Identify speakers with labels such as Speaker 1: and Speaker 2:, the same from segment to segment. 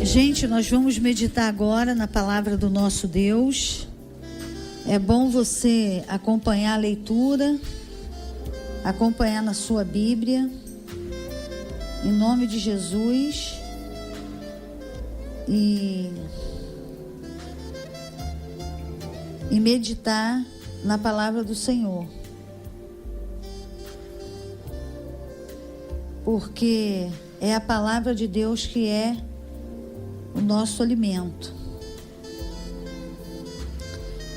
Speaker 1: Gente, nós vamos meditar agora na palavra do nosso Deus. É bom você acompanhar a leitura, acompanhar na sua Bíblia, em nome de Jesus, e meditar na palavra do Senhor. Porque é a palavra de Deus que é o nosso alimento.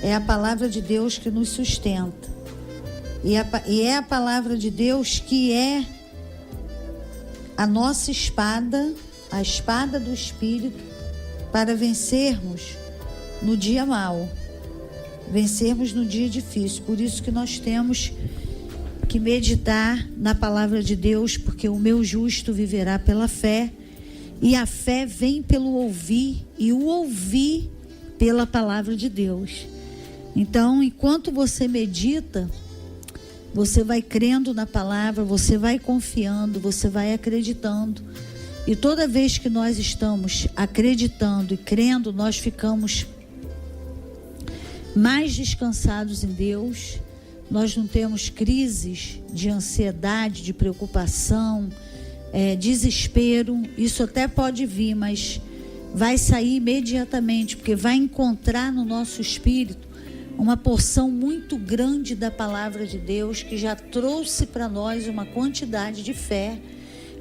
Speaker 1: É a palavra de Deus que nos sustenta. E é a palavra de Deus que é a nossa espada, a espada do Espírito, para vencermos no dia mau, vencermos no dia difícil. Por isso que nós temos que meditar na palavra de Deus, porque o meu justo viverá pela fé, e a fé vem pelo ouvir, e o ouvir pela palavra de Deus. Então, enquanto você medita, você vai crendo na palavra, você vai confiando, você vai acreditando. E toda vez que nós estamos acreditando e crendo, nós ficamos mais descansados em Deus. Nós não temos crises de ansiedade, de preocupação, desespero. Isso até pode vir, mas vai sair imediatamente, porque vai encontrar no nosso espírito uma porção muito grande da palavra de Deus, que já trouxe para nós uma quantidade de fé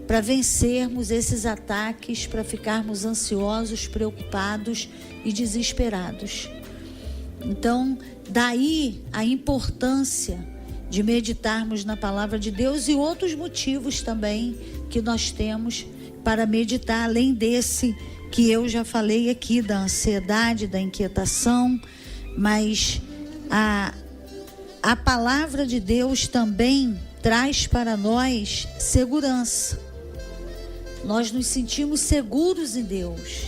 Speaker 1: para vencermos esses ataques, para ficarmos ansiosos, preocupados e desesperados. Então, daí a importância de meditarmos na palavra de Deus, e outros motivos também que nós temos para meditar, além desse que eu já falei aqui, da ansiedade, da inquietação. Mas a palavra de Deus também traz para nós segurança. Nós nos sentimos seguros em Deus.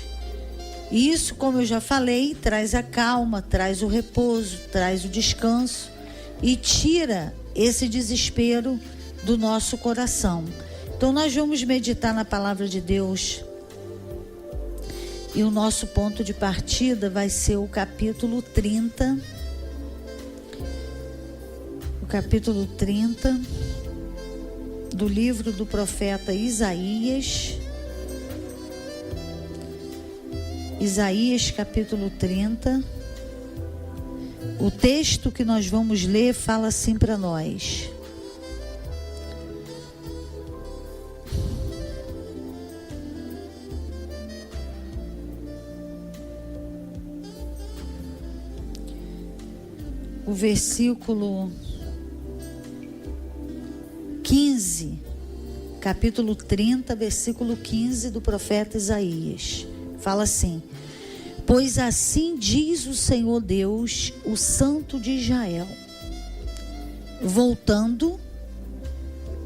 Speaker 1: E isso, como eu já falei, traz a calma, traz o repouso, traz o descanso e tira esse desespero do nosso coração. Então nós vamos meditar na palavra de Deus. E o nosso ponto de partida vai ser o capítulo 30. O capítulo 30 do livro do profeta Isaías. Isaías capítulo 30. O texto que nós vamos ler fala assim para nós: o versículo 15, capítulo 30, versículo 15 do profeta Isaías. Fala assim: pois assim diz o Senhor Deus, o Santo de Israel: voltando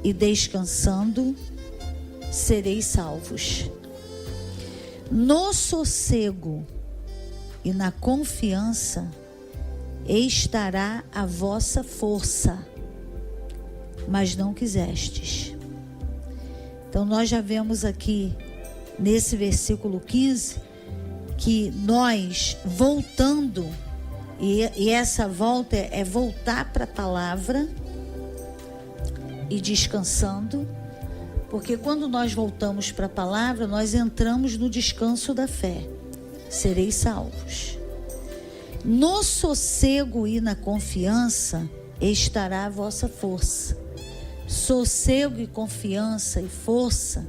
Speaker 1: e descansando, sereis salvos. No sossego e na confiança estará a vossa força, mas não quisestes. Então nós já vemos aqui nesse versículo 15 que nós voltando, e essa volta é voltar para a palavra e descansando, porque quando nós voltamos para a palavra, nós entramos no descanso da fé. Sereis salvos. No sossego e na confiança estará a vossa força. Sossego e confiança e força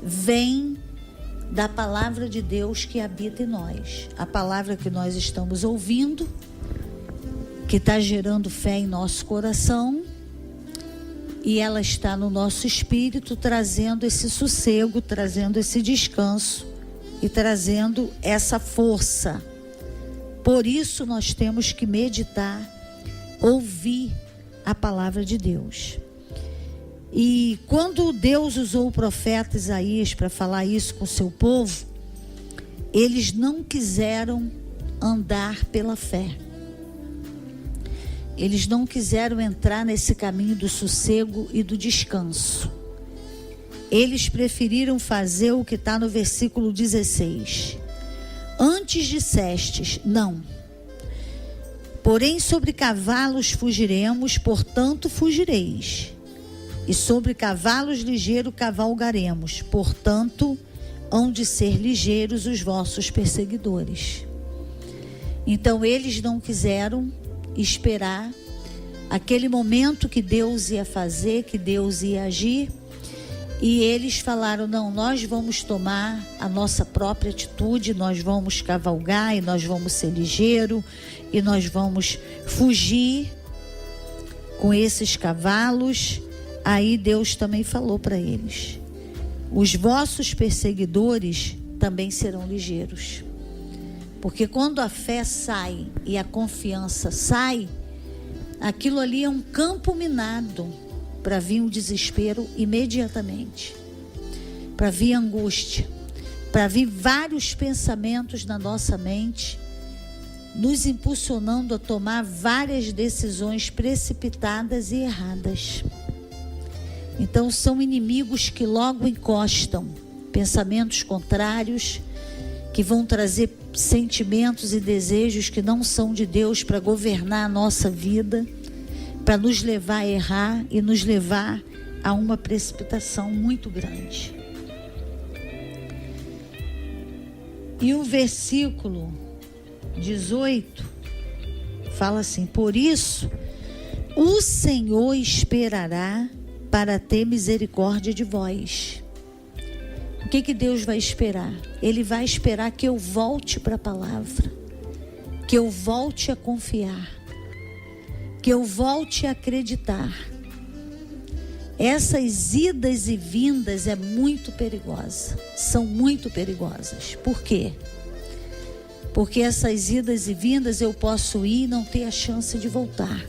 Speaker 1: vem da palavra de Deus que habita em nós. A palavra que nós estamos ouvindo, que está gerando fé em nosso coração, e ela está no nosso espírito, trazendo esse sossego, trazendo esse descanso e trazendo essa força. Por isso nós temos que meditar, ouvir a palavra de Deus. E quando Deus usou o profeta Isaías para falar isso com o seu povo, eles não quiseram andar pela fé. Eles não quiseram entrar nesse caminho do sossego e do descanso. eles preferiram fazer o que está no versículo 16. Antes dissestes, não. Porém sobre cavalos fugiremos, portanto fugireis. E sobre cavalos ligeiros cavalgaremos, portanto hão de ser ligeiros os vossos perseguidores. Então eles não quiseram esperar aquele momento que Deus ia fazer, que Deus ia agir. E eles falaram, não, nós vamos tomar a nossa própria atitude, nós vamos cavalgar e nós vamos ser ligeiros e nós vamos fugir com esses cavalos. Aí Deus também falou para eles, os vossos perseguidores também serão ligeiros. Porque quando a fé sai e a confiança sai, aquilo ali é um campo minado para vir o desespero imediatamente, para vir a angústia, para vir vários pensamentos na nossa mente, nos impulsionando a tomar várias decisões precipitadas e erradas. Então são inimigos que logo encostam, pensamentos contrários, que vão trazer sentimentos e desejos que não são de Deus para governar a nossa vida, para nos levar a errar e nos levar a uma precipitação muito grande. E o versículo 18 fala assim: por isso o Senhor esperará para ter misericórdia de vós. O que Deus vai esperar? Ele vai esperar que eu volte para a palavra, que eu volte a confiar, que eu volte a acreditar. Essas idas e vindas é muito perigosa, são muito perigosas. Por quê? Porque essas idas e vindas eu posso ir e não ter a chance de voltar.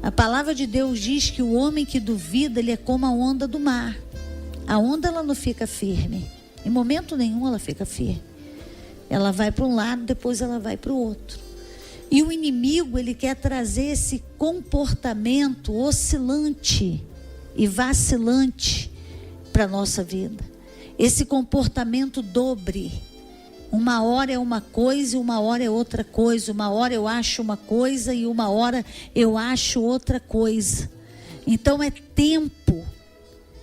Speaker 1: A palavra de Deus diz que o homem que duvida, ele é como a onda do mar. A onda ela não fica firme, em momento nenhum ela fica firme. Ela vai para um lado, depois ela vai para o outro. E o inimigo, ele quer trazer esse comportamento oscilante e vacilante para a nossa vida. Esse comportamento dobre. Uma hora é uma coisa e uma hora é outra coisa. Uma hora eu acho uma coisa e uma hora eu acho outra coisa. Então é tempo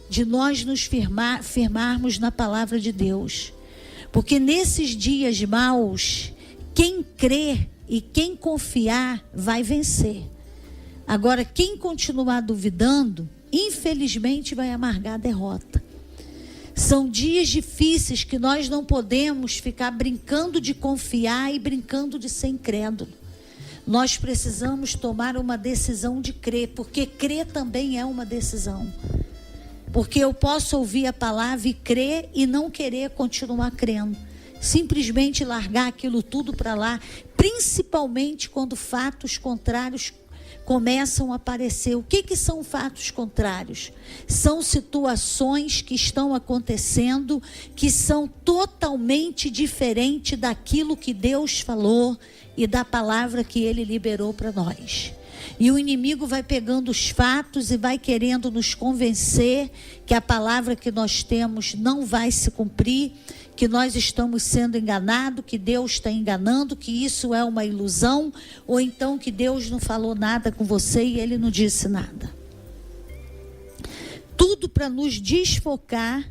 Speaker 1: de nós nos firmarmos na palavra de Deus. Porque nesses dias maus, quem crê e quem confiar vai vencer. Agora, quem continuar duvidando, infelizmente vai amargar a derrota. São dias difíceis que nós não podemos ficar brincando de confiar e brincando de ser incrédulo. Nós precisamos tomar uma decisão de crer, porque crer também é uma decisão. Porque eu posso ouvir a palavra e crer e não querer continuar crendo. Simplesmente largar aquilo tudo para lá, principalmente quando fatos contrários começam a aparecer. O que são fatos contrários? São situações que estão acontecendo que são totalmente diferentes daquilo que Deus falou e da palavra que Ele liberou para nós. E o inimigo vai pegando os fatos e vai querendo nos convencer que a palavra que nós temos não vai se cumprir, que nós estamos sendo enganados, que Deus está enganando, que isso é uma ilusão, ou então que Deus não falou nada com você e Ele não disse nada. Tudo para nos desfocar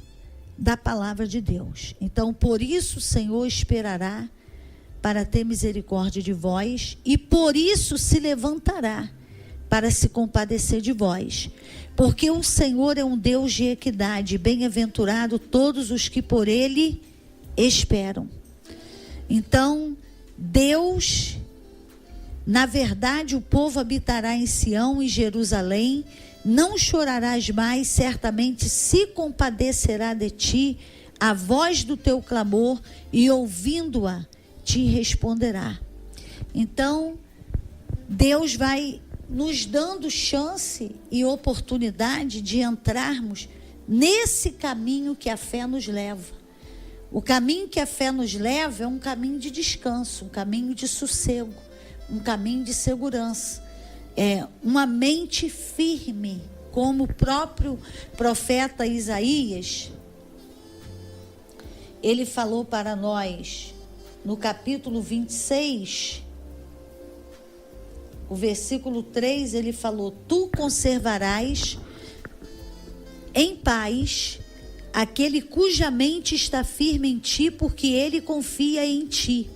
Speaker 1: da palavra de Deus. Então, por isso o Senhor esperará para ter misericórdia de vós, e por isso se levantará para se compadecer de vós. Porque o Senhor é um Deus de equidade, bem-aventurado todos os que por Ele esperam. Então, Deus, na verdade, o povo habitará em Sião e Jerusalém, não chorarás mais, certamente se compadecerá de ti a voz do teu clamor, e ouvindo-a, te responderá. Então, Deus vai nos dando chance e oportunidade de entrarmos nesse caminho que a fé nos leva. O caminho que a fé nos leva é um caminho de descanso, um caminho de sossego, um caminho de segurança. É uma mente firme, como o próprio profeta Isaías, ele falou para nós, no capítulo 26, o versículo 3, ele falou: tu conservarás em paz aquele cuja mente está firme em ti, porque ele confia em ti.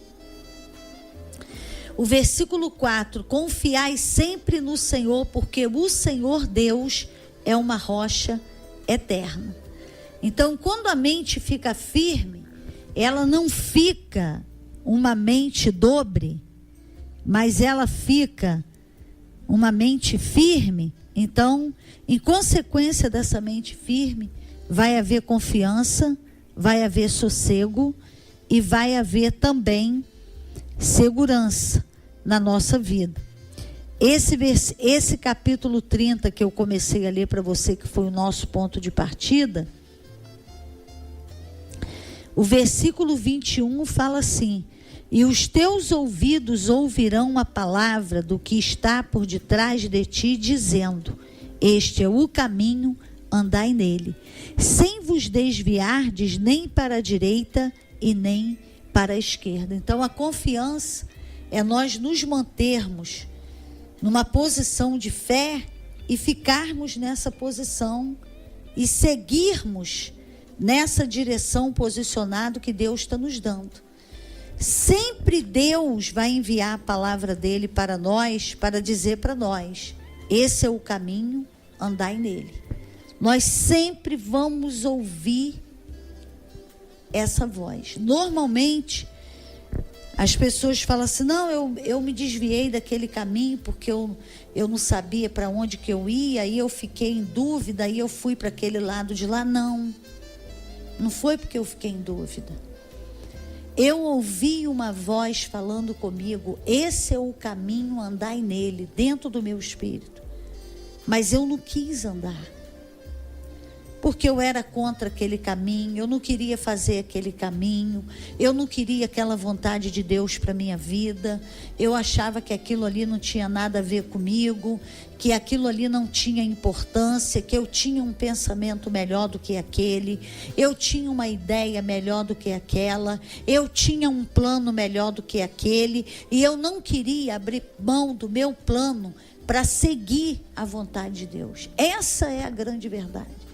Speaker 1: O versículo 4, confiai sempre no Senhor, porque o Senhor Deus é uma rocha eterna. Então, quando a mente fica firme, ela não fica uma mente dobre, mas ela fica uma mente firme. Então, em consequência dessa mente firme, vai haver confiança, vai haver sossego e vai haver também segurança na nossa vida. Esse capítulo 30 que eu comecei a ler para você, que foi o nosso ponto de partida, o versículo 21 fala assim: e os teus ouvidos ouvirão a palavra do que está por detrás de ti, dizendo: este é o caminho, andai nele, sem vos desviardes nem para a direita e nem para a esquerda. Então, a confiança é nós nos mantermos numa posição de fé e ficarmos nessa posição e seguirmos nessa direção posicionado que Deus está nos dando. Sempre Deus vai enviar a palavra dele para nós, para dizer para nós: esse é o caminho, andai nele. Nós sempre vamos ouvir essa voz. Normalmente, as pessoas falam assim: não, eu me desviei daquele caminho porque eu não sabia para onde que eu ia, aí eu fiquei em dúvida, aí eu fui para aquele lado de lá. Não foi porque eu fiquei em dúvida. Eu ouvi uma voz falando comigo: esse é o caminho, andai nele, dentro do meu espírito. Mas eu não quis andar, porque eu era contra aquele caminho, eu não queria fazer aquele caminho, eu não queria aquela vontade de Deus para a minha vida, eu achava que aquilo ali não tinha nada a ver comigo, que aquilo ali não tinha importância, que eu tinha um pensamento melhor do que aquele, eu tinha uma ideia melhor do que aquela, eu tinha um plano melhor do que aquele, e eu não queria abrir mão do meu plano para seguir a vontade de Deus. Essa é a grande verdade.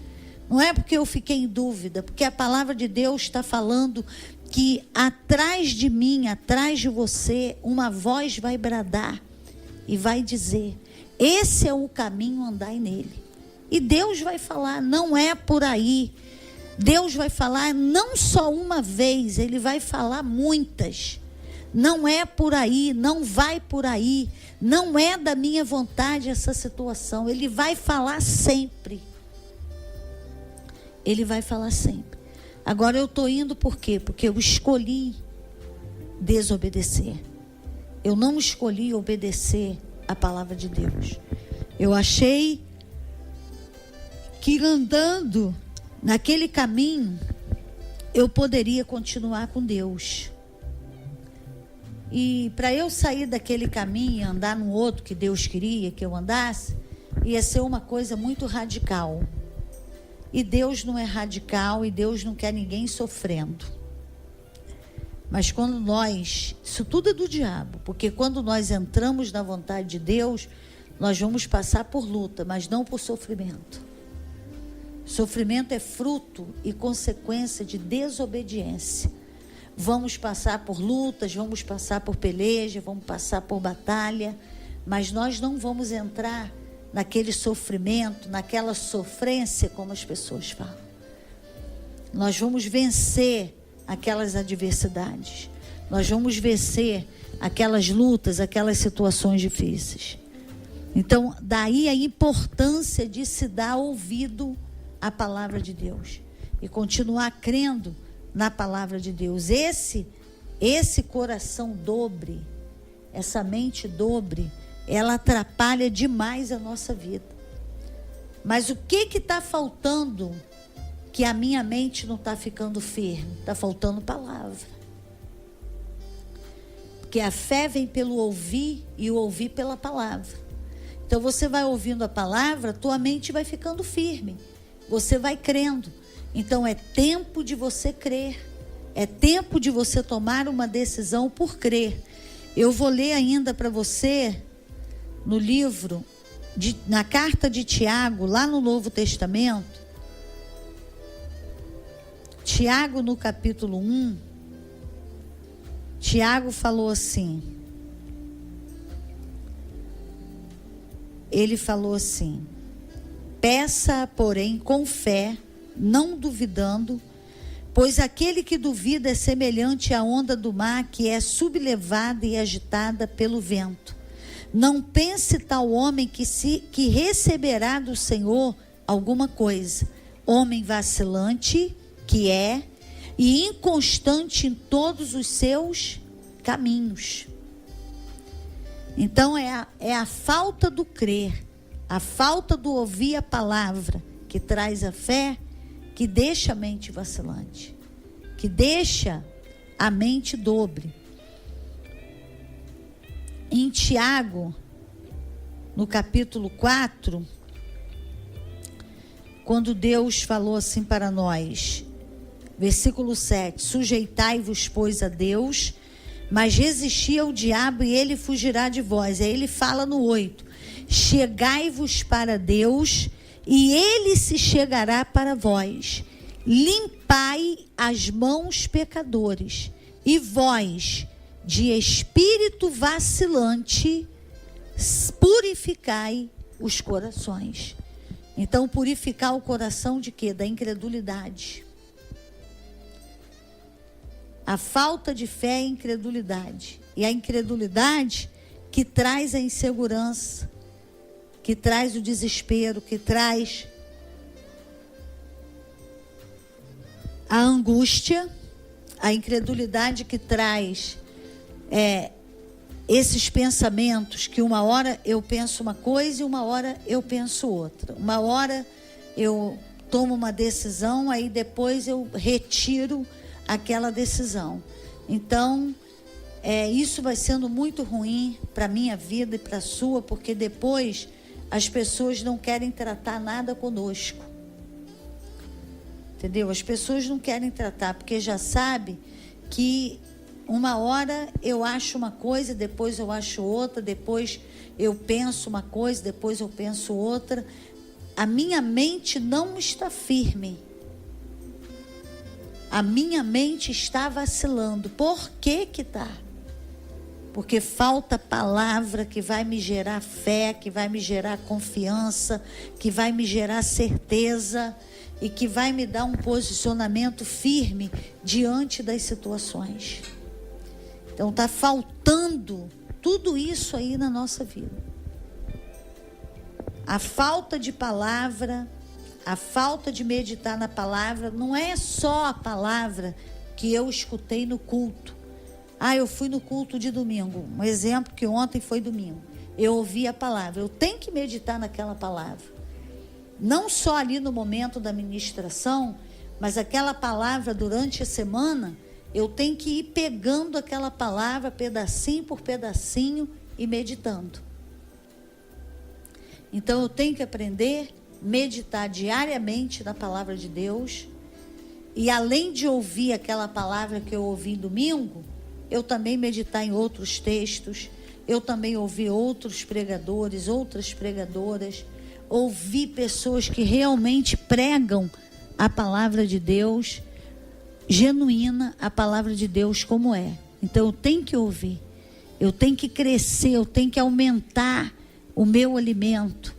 Speaker 1: Não é porque eu fiquei em dúvida, porque a palavra de Deus está falando que atrás de mim, atrás de você, uma voz vai bradar e vai dizer: esse é o caminho, andai nele. E Deus vai falar: não é por aí. Deus vai falar não só uma vez, ele vai falar muitas. Não é por aí, não vai por aí, não é da minha vontade essa situação. Ele vai falar sempre. Ele vai falar sempre. Agora eu estou indo por quê? Porque eu escolhi desobedecer. Eu não escolhi obedecer a palavra de Deus. Eu achei que andando naquele caminho, eu poderia continuar com Deus. E para eu sair daquele caminho e andar no outro que Deus queria que eu andasse, ia ser uma coisa muito radical. E Deus não é radical, e Deus não quer ninguém sofrendo. Mas quando isso tudo é do diabo, porque quando nós entramos na vontade de Deus, nós vamos passar por luta, mas não por sofrimento. Sofrimento é fruto e consequência de desobediência. Vamos passar por lutas, vamos passar por peleja, vamos passar por batalha, mas nós não vamos entrar naquele sofrimento, naquela sofrência, como as pessoas falam. Nós vamos vencer aquelas adversidades. Nós vamos vencer aquelas lutas, aquelas situações difíceis. Então, daí a importância de se dar ouvido à palavra de Deus e continuar crendo na palavra de Deus. Esse coração dobre, essa mente dobre, ela atrapalha demais a nossa vida. Mas o que está faltando que a minha mente não está ficando firme? Está faltando palavra. Porque a fé vem pelo ouvir e o ouvir pela palavra. Então você vai ouvindo a palavra, tua mente vai ficando firme, você vai crendo. Então é tempo de você crer, é tempo de você tomar uma decisão por crer. Eu vou ler ainda para você no livro, na carta de Tiago, lá no Novo Testamento, Tiago no capítulo 1, Tiago falou assim, ele falou assim: peça, porém, com fé, não duvidando, pois aquele que duvida é semelhante à onda do mar que é sublevada e agitada pelo vento. Não pense tal homem que receberá do Senhor alguma coisa. Homem vacilante que é, e inconstante em todos os seus caminhos. Então é a falta do crer, a falta do ouvir a palavra que traz a fé, que deixa a mente vacilante, que deixa a mente dobre. Em Tiago, no capítulo 4, quando Deus falou assim para nós, versículo 7, sujeitai-vos, pois, a Deus, mas resisti ao diabo e ele fugirá de vós. Aí ele fala no 8, chegai-vos para Deus e ele se chegará para vós. Limpai as mãos, pecadores, e vós, de espírito vacilante, purificai os corações. Então, purificar o coração de quê? Da incredulidade. A falta de fé é incredulidade. E a incredulidade que traz a insegurança, que traz o desespero, que traz a angústia, a incredulidade que traz esses pensamentos que uma hora eu penso uma coisa e uma hora eu penso outra. Uma hora eu tomo uma decisão, aí depois eu retiro aquela decisão. Então, isso vai sendo muito ruim para a minha vida e para a sua, porque depois as pessoas não querem tratar nada conosco. Entendeu? As pessoas não querem tratar, porque já sabe que uma hora eu acho uma coisa, depois eu acho outra, depois eu penso uma coisa, depois eu penso outra. A minha mente não está firme. A minha mente está vacilando. Por que que está? Porque falta palavra que vai me gerar fé, que vai me gerar confiança, que vai me gerar certeza e que vai me dar um posicionamento firme diante das situações. Então está faltando tudo isso aí na nossa vida. A falta de palavra, a falta de meditar na palavra, não é só a palavra que eu escutei no culto. Eu fui no culto de domingo. Um exemplo que ontem foi domingo. Eu ouvi a palavra. Eu tenho que meditar naquela palavra. Não só ali no momento da ministração, mas aquela palavra durante a semana, eu tenho que ir pegando aquela palavra pedacinho por pedacinho e meditando. Então eu tenho que aprender a meditar diariamente na palavra de Deus. E além de ouvir aquela palavra que eu ouvi domingo, eu também meditar em outros textos, eu também ouvir outros pregadores, outras pregadoras, ouvir pessoas que realmente pregam a palavra de Deus, genuína, a palavra de Deus como é. Então eu tenho que ouvir, eu tenho que crescer, eu tenho que aumentar o meu alimento,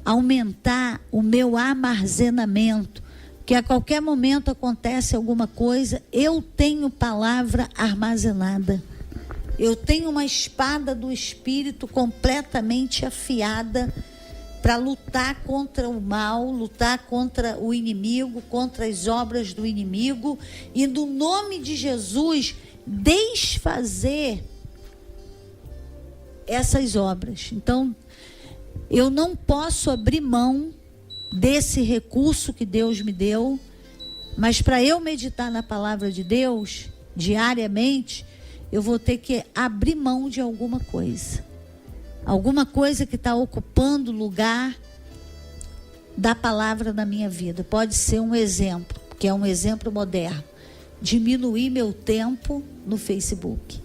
Speaker 1: aumentar o meu armazenamento, que a qualquer momento acontece alguma coisa, eu tenho palavra armazenada. Eu tenho uma espada do Espírito completamente afiada para lutar contra o mal, lutar contra o inimigo, contra as obras do inimigo e, no nome de Jesus, desfazer essas obras. Então, eu não posso abrir mão desse recurso que Deus me deu, mas para eu meditar na palavra de Deus diariamente, eu vou ter que abrir mão de alguma coisa. alguma coisa que está ocupando o lugar da palavra na minha vida. Pode ser um exemplo, que é um exemplo moderno. Diminuir meu tempo no Facebook,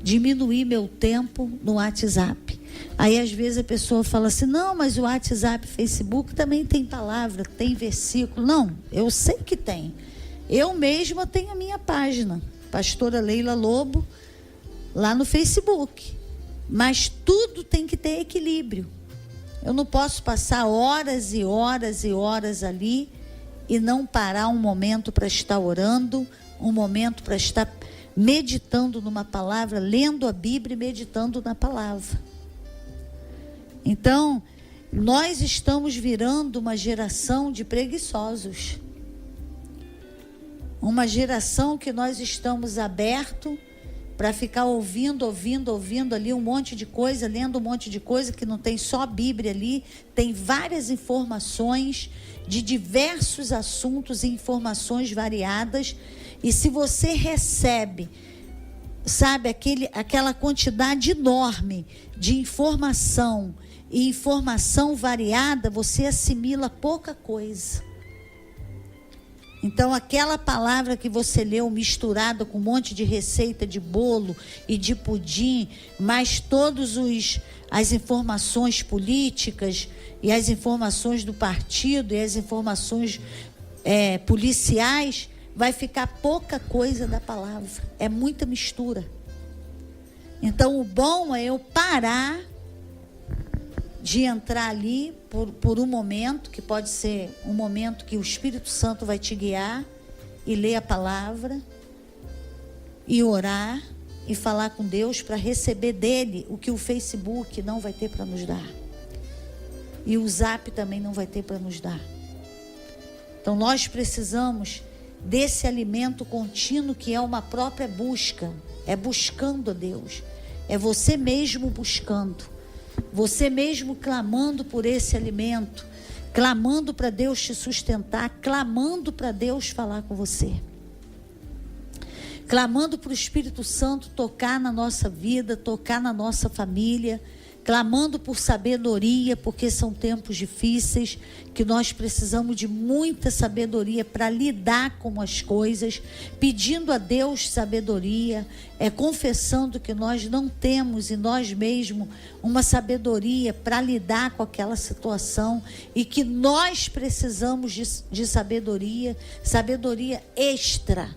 Speaker 1: diminuir meu tempo no WhatsApp. Aí às vezes a pessoa fala assim, não, mas o WhatsApp, Facebook também tem palavra, tem versículo. Não, eu sei que tem. Eu mesma tenho a minha página, Pastora Leila Lobo, lá no Facebook. Mas tudo tem que ter equilíbrio. Eu não posso passar horas e horas e horas ali e não parar um momento para estar orando, um momento para estar meditando numa palavra, lendo a Bíblia e meditando na palavra. Então, nós estamos virando uma geração de preguiçosos. Uma geração que nós estamos abertos para ficar ouvindo ali um monte de coisa, lendo um monte de coisa, que não tem só a Bíblia ali, tem várias informações de diversos assuntos e informações variadas. E se você recebe, sabe, aquela quantidade enorme de informação e informação variada, você assimila pouca coisa. Então, aquela palavra que você leu misturada com um monte de receita de bolo e de pudim, mais todas as informações políticas e as informações do partido e as informações policiais, vai ficar pouca coisa da palavra. É muita mistura. Então, o bom é eu parar de entrar ali por um momento, que pode ser um momento que o Espírito Santo vai te guiar, e ler a palavra, e orar, e falar com Deus para receber dele o que o Facebook não vai ter para nos dar. E o Zap também não vai ter para nos dar. Então nós precisamos desse alimento contínuo, que é uma própria busca. É buscando a Deus. É você mesmo buscando. Você mesmo clamando por esse alimento, clamando para Deus te sustentar, clamando para Deus falar com você, clamando para o Espírito Santo tocar na nossa vida, tocar na nossa família, clamando por sabedoria, porque são tempos difíceis, que nós precisamos de muita sabedoria para lidar com as coisas, pedindo a Deus sabedoria, confessando que nós não temos em nós mesmos uma sabedoria para lidar com aquela situação, e que nós precisamos de sabedoria extra,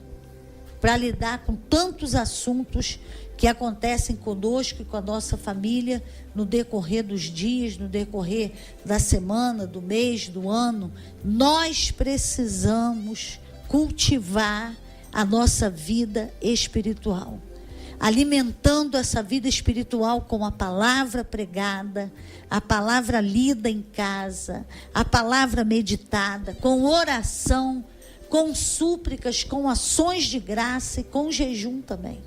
Speaker 1: para lidar com tantos assuntos que acontecem conosco e com a nossa família no decorrer dos dias, no decorrer da semana, do mês, do ano. Nós precisamos cultivar a nossa vida espiritual, alimentando essa vida espiritual com a palavra pregada, a palavra lida em casa, a palavra meditada, com oração, com súplicas, com ações de graça e com jejum também.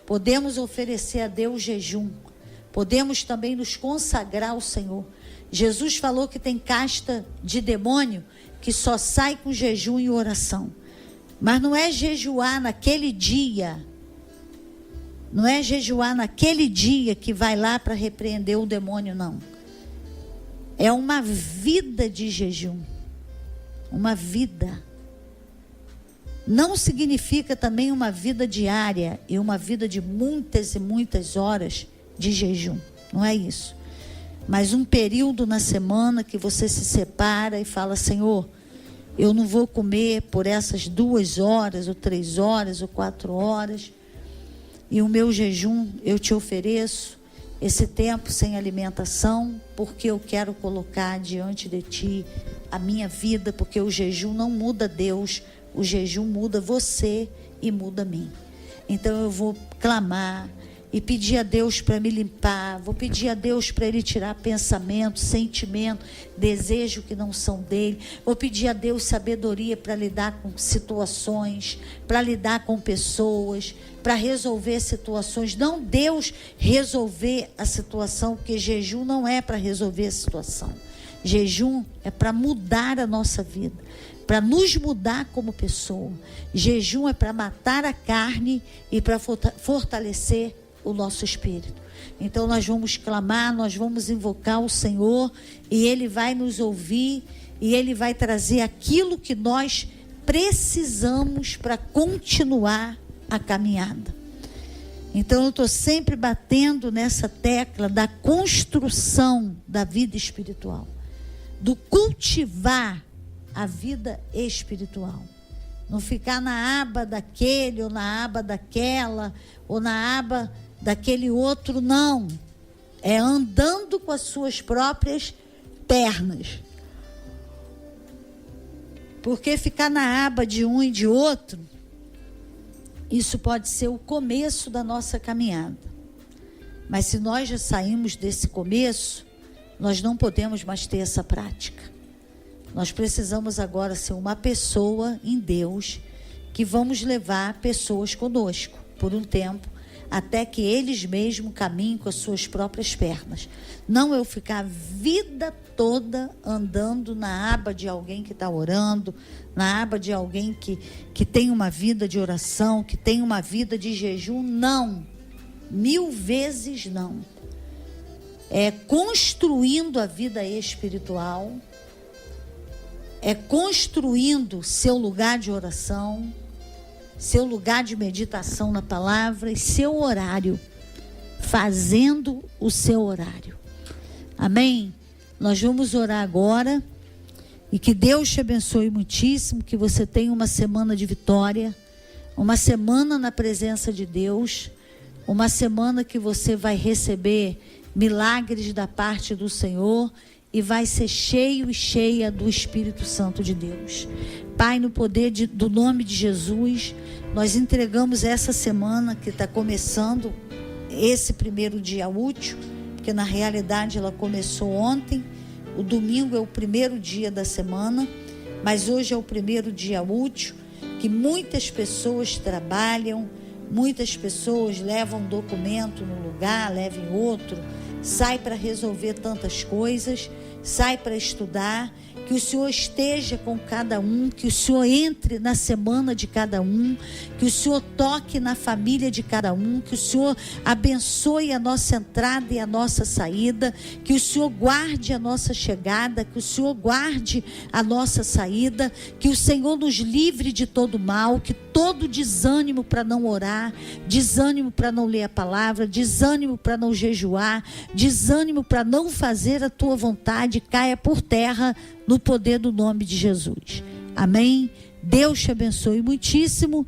Speaker 1: Podemos oferecer a Deus jejum. Podemos também nos consagrar ao Senhor. Jesus falou que tem casta de demônio que só sai com jejum e oração. Mas não é jejuar naquele dia. Não é jejuar naquele dia que vai lá para repreender o demônio, não. É uma vida de jejum. Uma vida. Não significa também uma vida diária e uma vida de muitas e muitas horas de jejum. Não é isso. Mas um período na semana que você se separa e fala: Senhor, eu não vou comer por essas 2 horas, ou 3 horas, ou 4 horas. E o meu jejum, eu te ofereço esse tempo sem alimentação, porque eu quero colocar diante de ti a minha vida, porque o jejum não muda Deus, o jejum muda você e muda mim. Então eu vou clamar e pedir a Deus para me limpar, vou pedir a Deus para Ele tirar pensamento, sentimento, desejo que não são dele, vou pedir a Deus sabedoria para lidar com situações, para lidar com pessoas, para resolver situações. Não Deus resolver a situação, porque jejum não é para resolver a situação. Jejum é para mudar a nossa vida, para nos mudar como pessoa. Jejum é para matar a carne e para fortalecer o nosso espírito. Então nós vamos clamar, nós vamos invocar o Senhor, e Ele vai nos ouvir, e Ele vai trazer aquilo que nós precisamos para continuar a caminhada. Então eu estou sempre batendo nessa tecla da construção da vida espiritual, do cultivar a vida espiritual. Não ficar na aba daquele, ou na aba daquela, ou na aba daquele outro, não. É andando com as suas próprias pernas. Porque ficar na aba de um e de outro, isso pode ser o começo da nossa caminhada. Mas se nós já saímos desse começo, nós não podemos mais ter essa prática. Nós precisamos agora ser uma pessoa em Deus, que vamos levar pessoas conosco por um tempo, até que eles mesmos caminhem com as suas próprias pernas. Não eu ficar a vida toda andando na aba de alguém que está orando, na aba de alguém que tem uma vida de oração, que tem uma vida de jejum. Não, 1000 vezes não. É construindo a vida espiritual, é construindo seu lugar de oração, seu lugar de meditação na palavra e seu horário, fazendo o seu horário. Amém? Nós vamos orar agora, e que Deus te abençoe muitíssimo, que você tenha uma semana de vitória, uma semana na presença de Deus, uma semana que você vai receber milagres da parte do Senhor e vai ser cheio e cheia do Espírito Santo de Deus. Pai, no poder do nome de Jesus, nós entregamos essa semana que está começando, esse primeiro dia útil, porque na realidade ela começou ontem. O domingo é o primeiro dia da semana, mas hoje é o primeiro dia útil, que muitas pessoas trabalham, muitas pessoas levam documento no lugar, levam outro, sai para resolver tantas coisas, sai para estudar. Que o Senhor esteja com cada um, que o Senhor entre na semana de cada um, que o Senhor toque na família de cada um, que o Senhor abençoe a nossa entrada e a nossa saída, que o Senhor guarde a nossa chegada, que o Senhor guarde a nossa saída, que o Senhor nos livre de todo mal, que todo desânimo para não orar, desânimo para não ler a palavra, desânimo para não jejuar, desânimo para não fazer a tua vontade, caia por terra no poder do nome de Jesus. Amém? Deus te abençoe muitíssimo